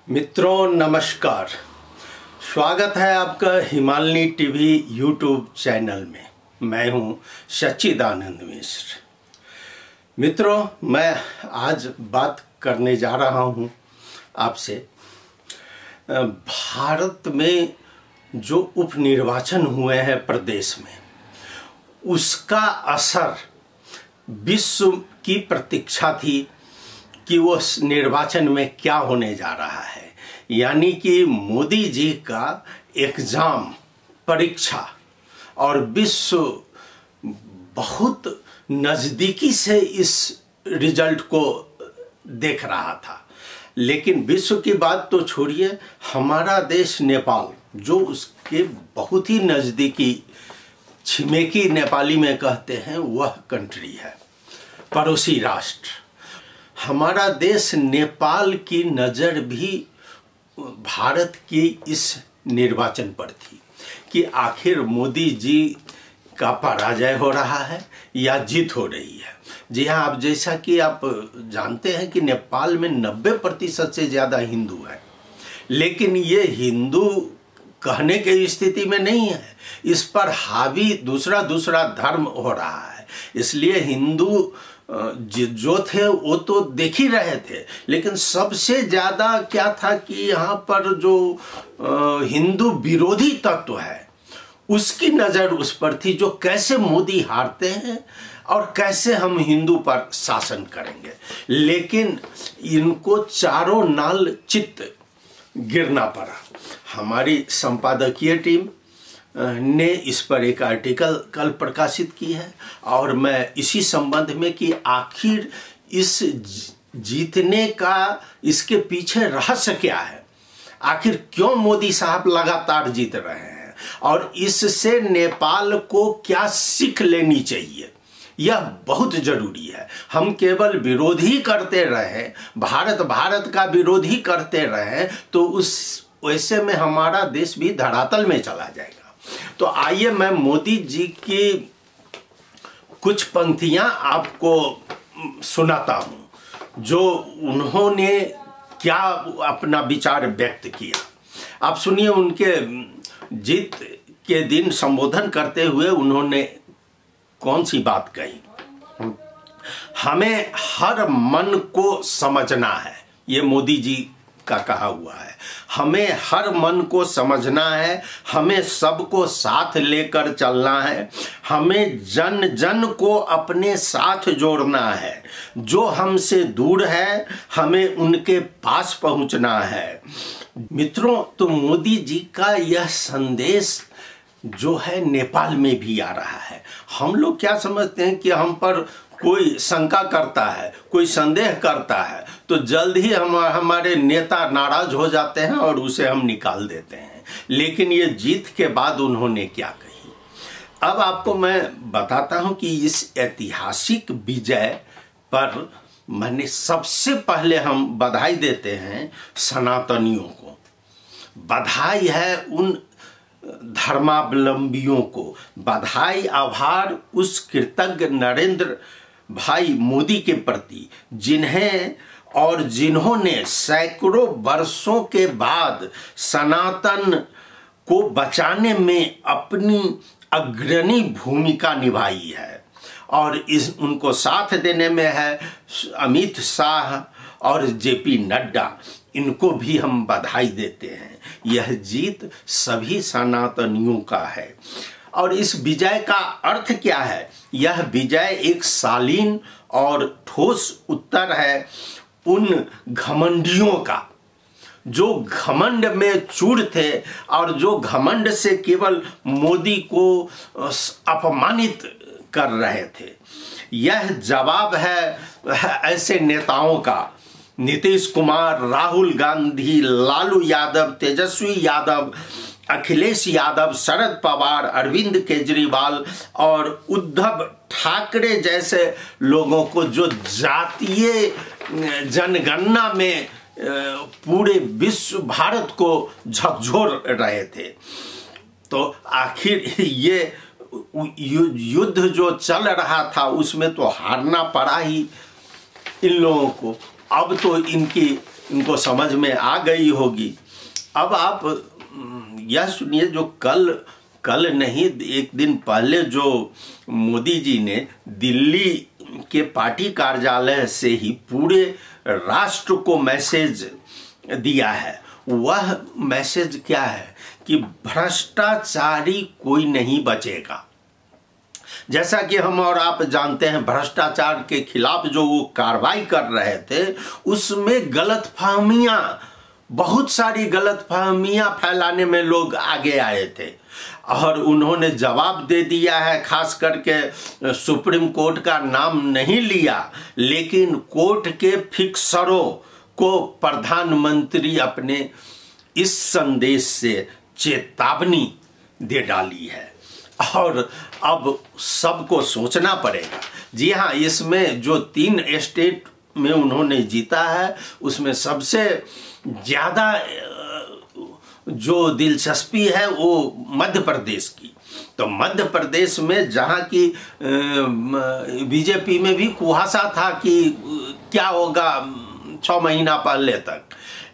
मित्रों नमस्कार, स्वागत है आपका हिमालनी टीवी यूट्यूब चैनल में। मैं हूं सच्चिदानंद मिश्र। मित्रों, मैं आज बात करने जा रहा हूं आपसे भारत में जो उपनिर्वाचन हुए हैं प्रदेश में, उसका असर विश्व की प्रतीक्षा थी कि वो निर्वाचन में क्या होने जा रहा है। यानी कि मोदी जी का एग्जाम परीक्षा और विश्व बहुत नज़दीकी से इस रिजल्ट को देख रहा था। लेकिन विश्व की बात तो छोड़िए, हमारा देश नेपाल, जो उसके बहुत ही नज़दीकी छिमेकी नेपाली में कहते हैं, वह कंट्री है, पड़ोसी राष्ट्र। हमारा देश नेपाल की नज़र भी भारत की इस निर्वाचन पर थी कि आखिर मोदी जी का पराजय हो रहा है या जीत हो रही है। जी हाँ, आप जैसा कि आप जानते हैं कि नेपाल में 90% से ज़्यादा हिंदू है, लेकिन ये हिंदू कहने की स्थिति में नहीं है। इस पर हावी दूसरा धर्म हो रहा है। इसलिए हिंदू जो थे वो तो देख ही रहे थे, लेकिन सबसे ज़्यादा क्या था कि यहाँ पर जो हिंदू विरोधी तत्व है उसकी नज़र उस पर थी, जो कैसे मोदी हारते हैं और कैसे हम हिंदू पर शासन करेंगे। लेकिन इनको चारों नाल चित्त गिरना पड़ा। हमारी संपादकीय टीम ने इस पर एक आर्टिकल कल प्रकाशित की है और मैं इसी संबंध में कि आखिर इस जीतने का इसके पीछे रहस्य क्या है, आखिर क्यों मोदी साहब लगातार जीत रहे हैं और इससे नेपाल को क्या सीख लेनी चाहिए, यह बहुत जरूरी है। हम केवल विरोधी करते रहे, भारत का विरोधी करते रहे, तो उस वैसे में हमारा देश भी धरातल में चला जाएगा। तो आइए मैं मोदी जी की कुछ पंक्तियां आपको सुनाता हूं, जो उन्होंने क्या अपना विचार व्यक्त किया। आप सुनिए, उनके जीत के दिन संबोधन करते हुए उन्होंने कौन सी बात कही। हमें हर मन को समझना है, ये मोदी जी का कहा हुआ है। हमें हर मन को समझना है, हमें सबको साथ लेकर चलना है, हमें जन जन को अपने साथ जोड़ना है। जो हमसे दूर है हमें उनके पास पहुंचना है। मित्रों, तो मोदी जी का यह संदेश जो है नेपाल में भी आ रहा है। हम लोग क्या समझते हैं कि हम पर कोई शंका करता है, कोई संदेह करता है, तो जल्द ही हमारे नेता नाराज हो जाते हैं और उसे हम निकाल देते हैं। लेकिन ये जीत के बाद उन्होंने क्या कही, अब आपको मैं बताता हूं कि इस ऐतिहासिक विजय पर मैंने सबसे पहले हम बधाई देते हैं सनातनियों को। बधाई है उन धर्मावलंबियों को, बधाई आभार उस कृतज्ञ नरेंद्र भाई मोदी के प्रति, जिन्होंने सैकड़ों वर्षों के बाद सनातन को बचाने में अपनी अग्रणी भूमिका निभाई है। और उनको साथ देने में है अमित शाह और जेपी नड्डा, इनको भी हम बधाई देते हैं। यह जीत सभी सनातनियों का है। और इस विजय का अर्थ क्या है? यह विजय एक शालीन और ठोस उत्तर है उन घमंडियों का, जो घमंड में चूर थे और जो घमंड से केवल मोदी को अपमानित कर रहे थे। यह जवाब है ऐसे नेताओं का, नीतीश कुमार, राहुल गांधी, लालू यादव, तेजस्वी यादव, अखिलेश यादव, शरद पवार, अरविंद केजरीवाल और उद्धव ठाकरे जैसे लोगों को, जो जातीय जनगणना में पूरे विश्व भारत को झकझोर रहे थे। तो आखिर ये युद्ध जो चल रहा था उसमें तो हारना पड़ा ही इन लोगों को। अब तो इनकी इनको समझ में आ गई होगी। अब आप यह सुनिए, जो कल नहीं, एक दिन पहले जो मोदी जी ने दिल्ली के पार्टी कार्यालय से ही पूरे राष्ट्र को मैसेज दिया है, वह मैसेज क्या है कि भ्रष्टाचारी कोई नहीं बचेगा। जैसा कि हम और आप जानते हैं, भ्रष्टाचार के खिलाफ जो वो कार्रवाई कर रहे थे, उसमें गलतफहमियां, बहुत सारी गलतफहमियां फैलाने में लोग आगे आए थे और उन्होंने जवाब दे दिया है। खास करके सुप्रीम कोर्ट का नाम नहीं लिया, लेकिन कोर्ट के फिक्सरों को प्रधानमंत्री अपने इस संदेश से चेतावनी दे डाली है और अब सबको सोचना पड़ेगा। जी हाँ, इसमें जो 3 स्टेट में उन्होंने जीता है, उसमें सबसे ज़्यादा जो दिलचस्पी है वो मध्य प्रदेश की। तो मध्य प्रदेश में जहाँ की बीजेपी में भी कुहासा था कि क्या होगा 6 महीना पहले तक,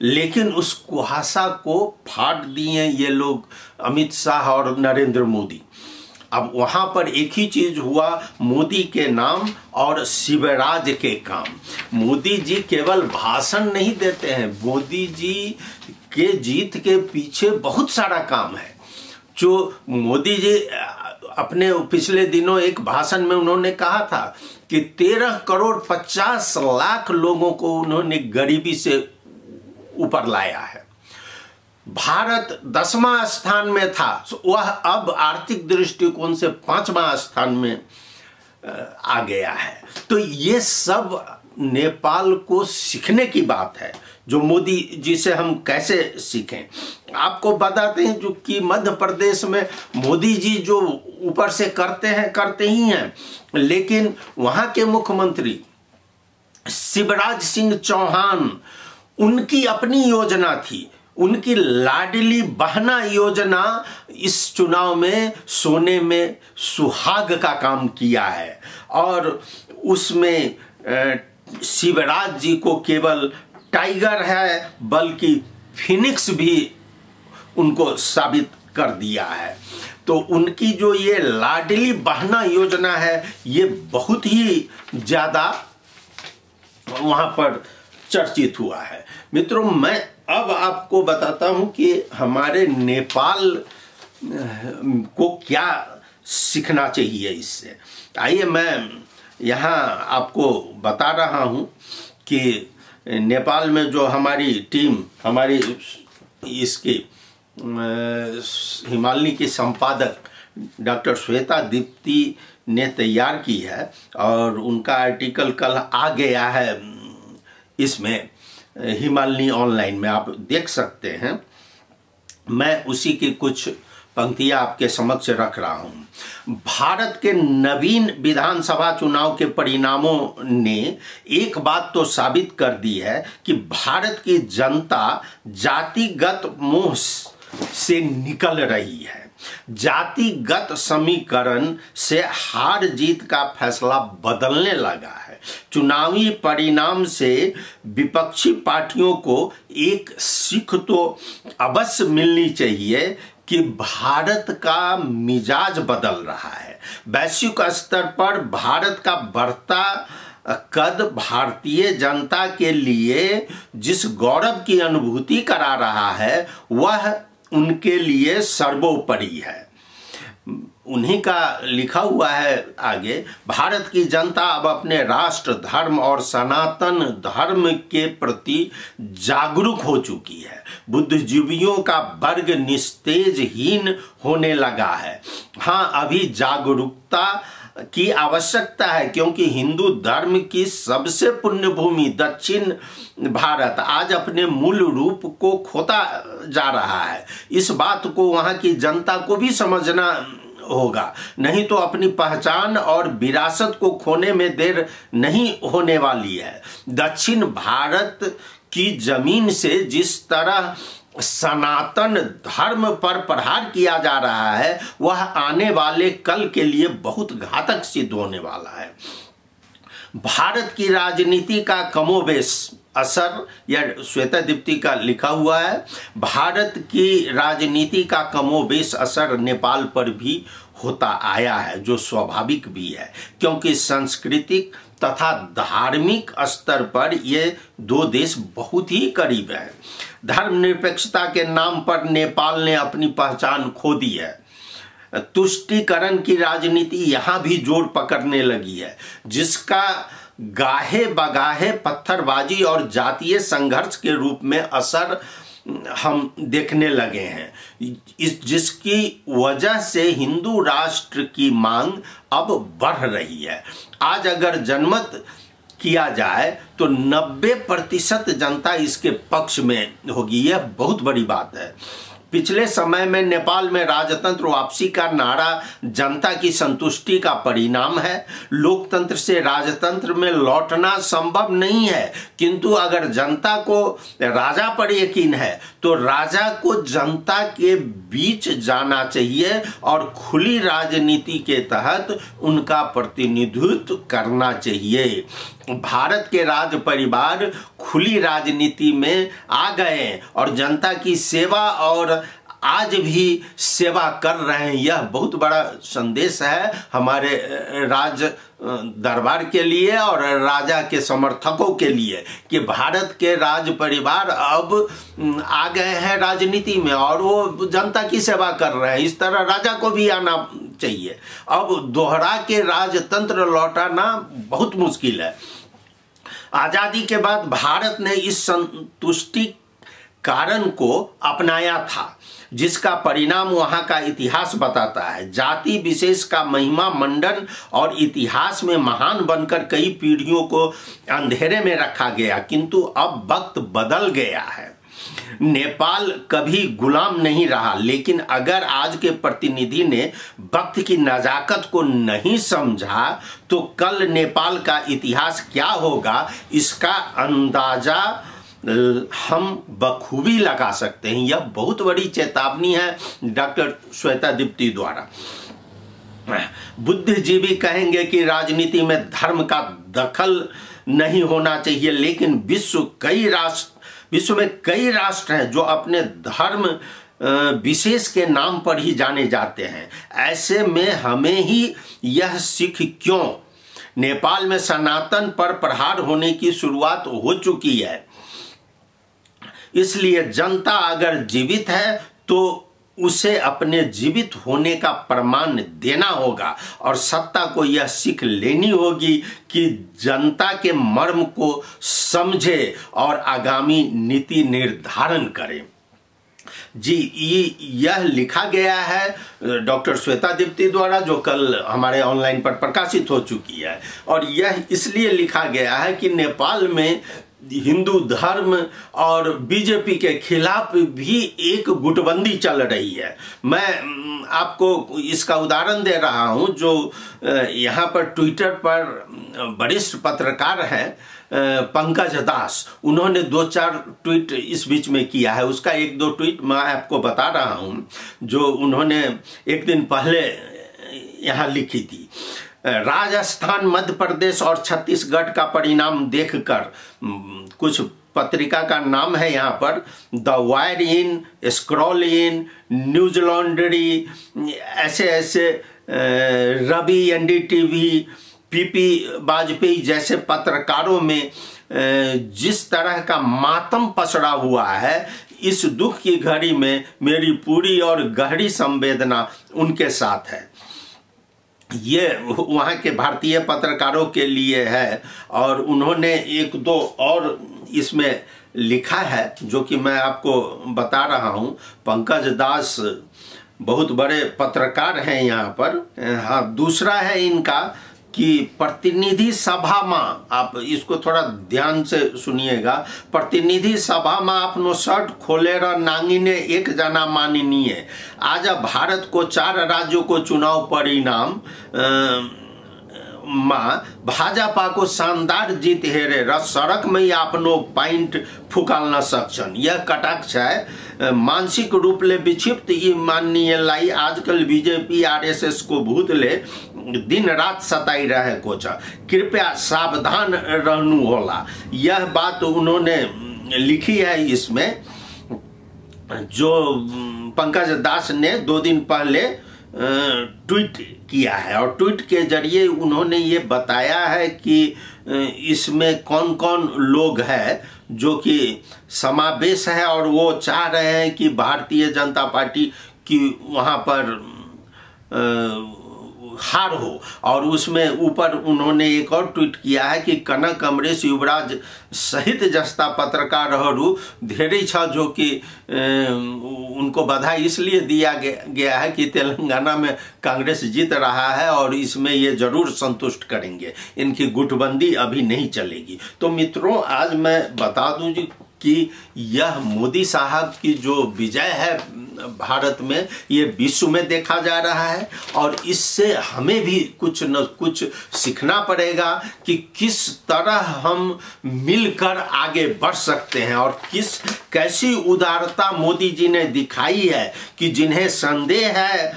लेकिन उस कुहासा को फाड़ दिए ये लोग, अमित शाह और नरेंद्र मोदी। अब वहाँ पर एक ही चीज हुआ, मोदी के नाम और शिवराज के काम। मोदी जी केवल भाषण नहीं देते हैं, मोदी जी के जीत के पीछे बहुत सारा काम है। जो मोदी जी अपने पिछले दिनों एक भाषण में उन्होंने कहा था कि 13 करोड़ 50 लाख लोगों को उन्होंने गरीबी से ऊपर लाया है। भारत 10वां स्थान में था, वह अब आर्थिक दृष्टिकोण से 5वां स्थान में आ गया है। तो ये सब नेपाल को सीखने की बात है, जो मोदी जी से हम कैसे सीखें। आपको बताते हैं जो कि मध्य प्रदेश में मोदी जी जो ऊपर से करते ही हैं, लेकिन वहाँ के मुख्यमंत्री शिवराज सिंह चौहान, उनकी अपनी योजना थी, उनकी लाडली बहना योजना इस चुनाव में सोने में सुहाग का काम किया है और उसमें शिवराज जी को केवल टाइगर है बल्कि फिनिक्स भी उनको साबित कर दिया है। तो उनकी जो ये लाडली बहना योजना है, ये बहुत ही ज़्यादा वहाँ पर चर्चित हुआ है। मित्रों, मैं अब आपको बताता हूं कि हमारे नेपाल को क्या सीखना चाहिए इससे। आइए मैं यहाँ आपको बता रहा हूं कि नेपाल में जो हमारी टीम, हमारी इसकी हिमालनी की संपादक डॉक्टर श्वेता दीप्ति ने तैयार की है और उनका आर्टिकल कल आ गया है इसमें हिमालनी ऑनलाइन में, आप देख सकते हैं। मैं उसी की कुछ पंक्तियां आपके समक्ष रख रहा हूं। भारत के नवीन विधानसभा चुनाव के परिणामों ने एक बात तो साबित कर दी है कि भारत की जनता जातिगत मोह से निकल रही है। जातिगत समीकरण से हार जीत का फैसला बदलने लगा है। चुनावी परिणाम से विपक्षी पार्टियों को एक सीख तो अवश्य मिलनी चाहिए कि भारत का मिजाज बदल रहा है। वैश्विक स्तर पर भारत का बढ़ता कद भारतीय जनता के लिए जिस गौरव की अनुभूति करा रहा है, वह उनके लिए सर्वोपरि है। उन्हीं का लिखा हुआ है आगे, भारत की जनता अब अपने राष्ट्र धर्म और सनातन धर्म के प्रति जागरूक हो चुकी है। बुद्धिजीवियों का वर्ग निस्तेजहीन होने लगा है। हाँ, अभी जागरूकता की आवश्यकता है, क्योंकि हिंदू धर्म की सबसे पुण्य भूमि दक्षिण भारत आज अपने मूल रूप को खोता जा रहा है। इस बात को वहाँ की जनता को भी समझना होगा, नहीं तो अपनी पहचान और विरासत को खोने में देर नहीं होने वाली है। दक्षिण भारत की जमीन से जिस तरह सनातन धर्म पर प्रहार किया जा रहा है, वह आने वाले कल के लिए बहुत घातक सिद्ध होने वाला है। भारत की राजनीति का कमोबेश असर या श्वेतादीप्ति का लिखा हुआ है, भारत की राजनीति का कमोबेश असर नेपाल पर भी होता आया है, जो स्वाभाविक भी है, क्योंकि सांस्कृतिक तथा धार्मिक स्तर पर ये दो देश बहुत ही करीब हैं। धर्मनिरपेक्षता के नाम पर नेपाल ने अपनी पहचान खो दी है। तुष्टीकरण की राजनीति यहाँ भी जोर पकड़ने लगी है, जिसका गाहे बगाहे पत्थरबाजी और जातीय संघर्ष के रूप में असर हम देखने लगे हैं, जिसकी वजह से हिंदू राष्ट्र की मांग अब बढ़ रही है। आज अगर जनमत किया जाए तो 90% जनता इसके पक्ष में होगी। यह बहुत बड़ी बात है। पिछले समय में नेपाल में राजतंत्र वापसी का नारा जनता की संतुष्टि का परिणाम है। लोकतंत्र से राजतंत्र में लौटना संभव नहीं है, किंतु अगर जनता को राजा पर यकीन है तो राजा को जनता के बीच जाना चाहिए और खुली राजनीति के तहत उनका प्रतिनिधित्व करना चाहिए। भारत के राज परिवार खुली राजनीति में आ गए और जनता की सेवा और आज भी सेवा कर रहे हैं। यह बहुत बड़ा संदेश है हमारे राज दरबार के लिए और राजा के समर्थकों के लिए कि भारत के राज परिवार अब आ गए हैं राजनीति में और वो जनता की सेवा कर रहे हैं। इस तरह राजा को भी आना चाहिए। अब दोहरा के राजतंत्र लौटाना बहुत मुश्किल है। आजादी के बाद भारत ने इस संतुष्टि कारण को अपनाया था, जिसका परिणाम वहां का इतिहास बताता है। जाति विशेष का महिमा मंडन और इतिहास में महान बनकर कई पीढ़ियों को अंधेरे में रखा गया, किंतु अब वक्त बदल गया है। नेपाल कभी गुलाम नहीं रहा, लेकिन अगर आज के प्रतिनिधि ने वक्त की नजाकत को नहीं समझा तो कल नेपाल का इतिहास क्या होगा, इसका अंदाजा हम बखूबी लगा सकते हैं। यह बहुत बड़ी चेतावनी है डॉक्टर श्वेतादीप्ति द्वारा। बुद्धिजीवी कहेंगे कि राजनीति में धर्म का दखल नहीं होना चाहिए, लेकिन विश्व में कई राष्ट्र हैं जो अपने धर्म विशेष के नाम पर ही जाने जाते हैं। ऐसे में हमें ही यह सीख क्यों? नेपाल में सनातन पर प्रहार होने की शुरुआत हो चुकी है, इसलिए जनता अगर जीवित है तो उसे अपने जीवित होने का प्रमाण देना होगा और सत्ता को यह सीख लेनी होगी कि जनता के मर्म को समझे और आगामी नीति निर्धारण करे। जी, यह लिखा गया है डॉक्टर श्वेतादीप्ति द्वारा, जो कल हमारे ऑनलाइन पर प्रकाशित हो चुकी है। और यह इसलिए लिखा गया है कि नेपाल में हिंदू धर्म और बीजेपी के खिलाफ भी एक गुटबंदी चल रही है। मैं आपको इसका उदाहरण दे रहा हूं, जो यहाँ पर ट्विटर पर वरिष्ठ पत्रकार हैं पंकज दास, उन्होंने 2-4 ट्वीट इस बीच में किया है। उसका 1-2 ट्वीट मैं आपको बता रहा हूं, जो उन्होंने एक दिन पहले यहाँ लिखी थी। राजस्थान, मध्य प्रदेश और छत्तीसगढ़ का परिणाम देखकर, कुछ पत्रिका का नाम है यहाँ पर the wire in, scroll in, news laundry, ऐसे रवि, एनडीटीवी, पीपी वाजपेयी जैसे पत्रकारों में जिस तरह का मातम पसरा हुआ है, इस दुख की घड़ी में मेरी पूरी और गहरी संवेदना उनके साथ है। ये वहाँ के भारतीय पत्रकारों के लिए है और उन्होंने 1-2 और इसमें लिखा है जो कि मैं आपको बता रहा हूँ। पंकज दास बहुत बड़े पत्रकार हैं यहाँ पर। हाँ, दूसरा है इनका कि प्रतिनिधि सभा में, आप इसको थोड़ा ध्यान से सुनिएगा, प्रतिनिधि सभा में अपनो शर्ट खोले नांगीने एक जना माननीय। आज भारत को 4 राज्यों को चुनाव परिणाम भाजपा को शानदार जीत हेरे सड़क में ही अपनो पॉइंट फुकालना सक्षम। यह कटाक्ष है। मानसिक रूप ले विक्षिप्त माननीय लाई आजकल बीजेपी आरएसएस को भूत ले दिन रात सताई रहे कोचा, कृपया सावधान रहनु होला। यह बात उन्होंने लिखी है इसमें, जो पंकज दास ने 2 दिन पहले ट्वीट किया है, और ट्वीट के जरिए उन्होंने ये बताया है कि इसमें कौन कौन लोग हैं जो कि समावेश है, और वो चाह रहे हैं कि भारतीय जनता पार्टी की वहाँ पर हार हो। और उसमें ऊपर उन्होंने एक और ट्वीट किया है कि कनक, अमरेश, युवराज सहित जस्ता पत्रकारहरू धेरै छ, जो कि उनको बधाई इसलिए दिया गया है कि तेलंगाना में कांग्रेस जीत रहा है और इसमें ये जरूर संतुष्ट करेंगे, इनकी गुटबंदी अभी नहीं चलेगी। तो मित्रों, आज मैं बता दूं जी कि यह मोदी साहब की जो विजय है भारत में, ये विश्व में देखा जा रहा है, और इससे हमें भी कुछ न कुछ सीखना पड़ेगा कि किस तरह हम मिलकर आगे बढ़ सकते हैं, और कैसी उदारता मोदी जी ने दिखाई है कि जिन्हें संदेह है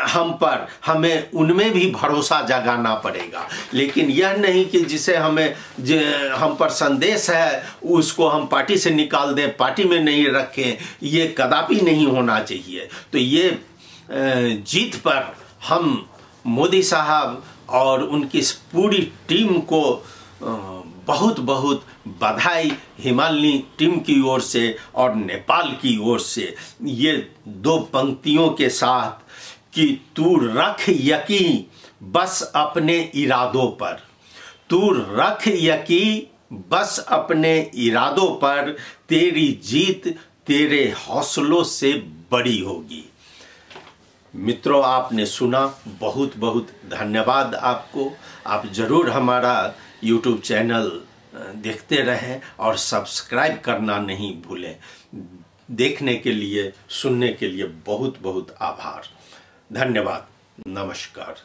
हम पर, हमें उनमें भी भरोसा जगाना पड़ेगा। लेकिन यह नहीं कि जिसे हम पर संदेश है उसको हम पार्टी से निकाल दें, पार्टी में नहीं रखें, ये कदापि नहीं होना चाहिए। तो ये जीत पर हम मोदी साहब और उनकी पूरी टीम को बहुत बहुत बधाई, हिमालय टीम की ओर से और नेपाल की ओर से, ये 2 पंक्तियों के साथ कि तू रख यकीन बस अपने इरादों पर, तू रख यकीन बस अपने इरादों पर, तेरी जीत तेरे हौसलों से बड़ी होगी। मित्रों, आपने सुना, बहुत बहुत धन्यवाद आपको। आप जरूर हमारा YouTube चैनल देखते रहें और सब्सक्राइब करना नहीं भूलें। देखने के लिए, सुनने के लिए बहुत बहुत आभार। धन्यवाद। नमस्कार।